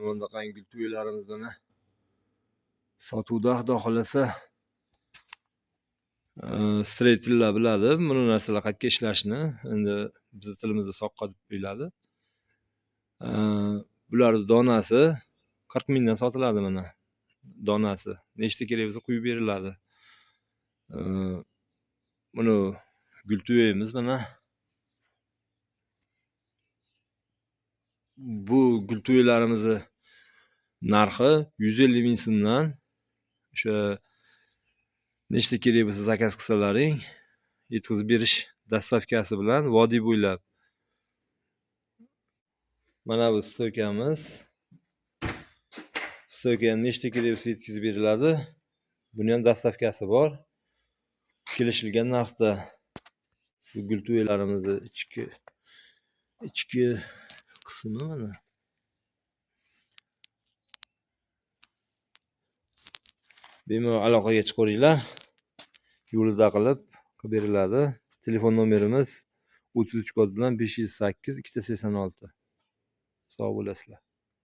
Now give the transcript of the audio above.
Bunaqangi gul to'ylarimiz mana sotuvda, xudo xolasa. Streytillar biladi buni narsalar qayerga ishlashni. Endi bizning tilimizda soqqa deb biladi. Bularning donasi 40 mingdan sotiladi mana. Donasi nechta kerak bo'lsa quyib beriladi. Buni gul to'yimiz mana. Bu gul to'ylarimizni narxi 150 ming so'mdan. O'sha nechta kerak bo'lsa zakaz qilsalaring, yetkazib berish dastavkasi bilan vodiy bo'ylab. Mana bu stoykamiz. Stoyka ham nechta kerak bo'lsa yetkazib beriladi. Buni ham dastavkasi bor. Kelishilgan narxda bu gul to'ylarimizni ichki qismi mana. Bemalol aloqaga chiqaveringlar. Yo'lida qilib beriladi. Telefon nomerimiz 33 kod bilan 508 286. Sog' bo'lasizlar.